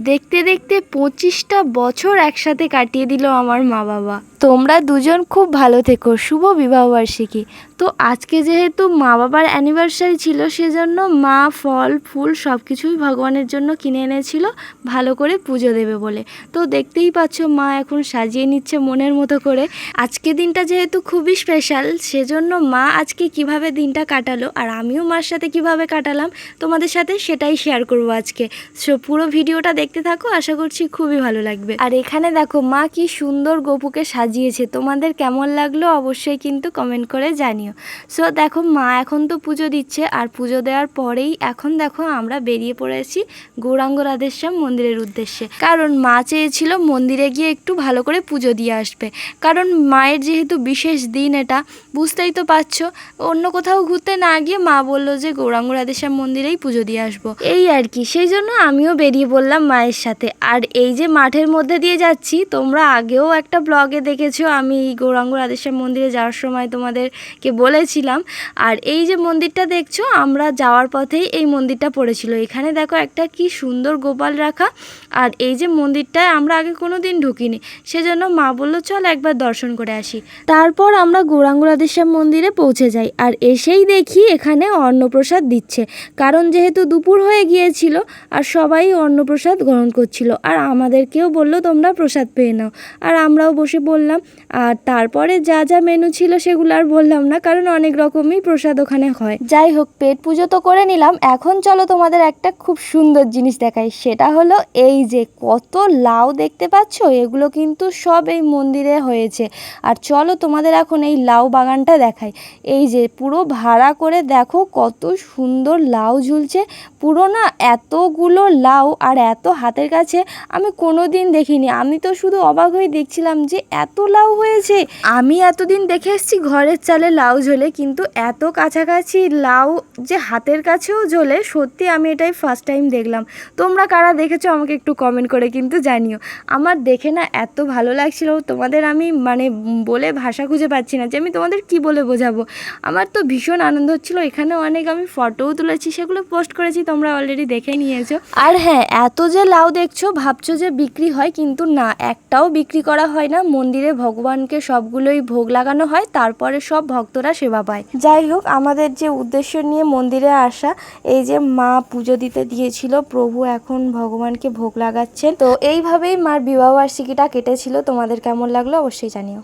দেখতে দেখতে 25টা বছর একসাথে কাটিয়ে দিল আমার মা বাবা। তোমরা দুজন খুব ভালো থেকো। শুভ বিবাহবার্ষিকী। তো আজকে যেহেতু মা বাবার অ্যানিভার্সারি ছিল, সেজন্য মা ফল ফুল সব কিছুই ভগবানের জন্য কিনে এনেছিল ভালো করে পুজো দেবে বলে। তো দেখতেই পাচ্ছ মা এখন সাজিয়ে নিচ্ছে মনের মতো করে। আজকে দিনটা যেহেতু খুবই স্পেশাল, সেজন্য মা আজকে কিভাবে দিনটা কাটালো আর আমিও মার সাথে কিভাবে কাটালাম তোমাদের সাথে সেটাই শেয়ার করবো আজকে। সো পুরো ভিডিওটা দেখতে থাকো, আশা করছি খুবই ভালো লাগবে। আর এখানে দেখো মা কি সুন্দর গোপুকে সাজিয়েছে, তোমাদের কেমন লাগলো অবশ্যই কিন্তু কমেন্ট করে জানিও। সো দেখো মা এখন তো পুজো দিচ্ছে, আর পুজো দেওয়ার পরেই এখন দেখো আমরা বেরিয়ে পড়েছি গৌরাঙ্গ রাধেশ্যাম মন্দিরের উদ্দেশ্যে। কারণ মা চেয়েছিল মন্দিরে গিয়ে একটু ভালো করে পুজো দিয়ে আসবে, কারণ মায়ের যেহেতু বিশেষ দিন এটা, বুঝতেই তো পারছো। অন্য কোথাও ঘুরতে না গিয়ে মা বললো যে গৌরাঙ্গ রাধেশ্যাম মন্দিরেই পুজো দিয়ে আসবো, এই আর কি। সেই জন্য আমিও বেরিয়ে পড়লাম মায়ের সাথে। আর এই যে মাঠের মধ্যে দিয়ে যাচ্ছি, তোমরা আগেও একটা ব্লগে দেখেছো আমি গৌরাঙ্গ রাধেশ্যাম মন্দিরে যাওয়ার সময় তোমাদেরকে বলেছিলাম। আর এই যে মন্দিরটা দেখছো, আমরা যাওয়ার পথেই এই মন্দিরটা পড়েছিল। এখানে দেখো একটা কি সুন্দর গোপাল রাখা। আর এই যে মন্দিরটায় আমরা আগে কোনো দিন ঢুকিনি, সেজন্য মা বললো চল একবার দর্শন করে আসি। তারপর আমরা গৌরাঙ্গ রাধেশ্যাম মন্দিরে পৌঁছে যাই, আর এসেই দেখি এখানে অন্নপ্রসাদ দিচ্ছে। কারণ যেহেতু দুপুর হয়ে গিয়েছিল আর সবাই অন্নপ্রসাদ গ্রহণ করছিল, আর আমাদেরকেও বললো তোমরা প্রসাদ পেয়ে নাও, আর আমরাও বসে পড়লাম। আর তারপরে যা যা মেনু ছিল সেগুলো আর বললাম না, কারণ অনেক রকমই প্রসাদ ওখানে হয়। যাই হোক, পেট পুজো তো করে নিলাম। এখন চলো তোমাদের একটা খুব সুন্দর জিনিস দেখাই, সেটা হলো এই যে কত লাউ দেখতে পাচ্ছ, এগুলো কিন্তু সব এই মন্দিরে হয়েছে। আর চলো তোমাদের এখন এই লাউ বাগানটা দেখাই। এই যে পুরো ভাড়া করে দেখো কত সুন্দর লাউ ঝুলছে, পুরো না এতগুলো লাউ আর এত হাতের কাছে আমি কোনো দিন দেখিনি। আমি তো শুধু অবাক হয়ে দেখছিলাম যে এত লাউ হয়েছে। আমি এতদিন দেখে এসেছি ঘরের চালে লাউ ঝোলে, কিন্তু এত কাছাকাছি লাউ যে হাতের কাছেও ঝোলে, সত্যি আমি এটাই ফার্স্ট টাইম দেখলাম। তোমরা কারা দেখেছো আমাকে একটু কমেন্ট করে কিন্তু জানিও। আমার দেখে না এত ভালো লাগছিল, তোমাদের আমি বলে ভাষা খুঁজে পাচ্ছি না যে আমি তোমাদের কি বলে বোঝাবো। আমার তো ভীষণ আনন্দ হচ্ছিলো। এখানে অনেক আমি ফটোও তুলেছি, সেগুলো পোস্ট করেছি, তোমরা অলরেডি দেখে নিয়েছো। আর হ্যাঁ, এত যে লাউ দেখছো ভাবছো যে বিক্রি হয়, কিন্তু না, একটাও বিক্রি করা হয় না। মন্দিরে ভগবানকে সবগুলোই ভোগ লাগানো হয়, তারপরে সব ভক্তরা সেবা পায়। যাই হোক, আমাদের যে উদ্দেশ্য নিয়ে মন্দিরে আসা, এই যে মা পুজো দিতে দিয়েছিল, প্রভু এখন ভগবানকে ভোগ লাগাচ্ছেন। তো এইভাবেই মার বিবাহবার্ষিকীটা কেটেছিল। তোমাদের কেমন লাগলো অবশ্যই জানিও।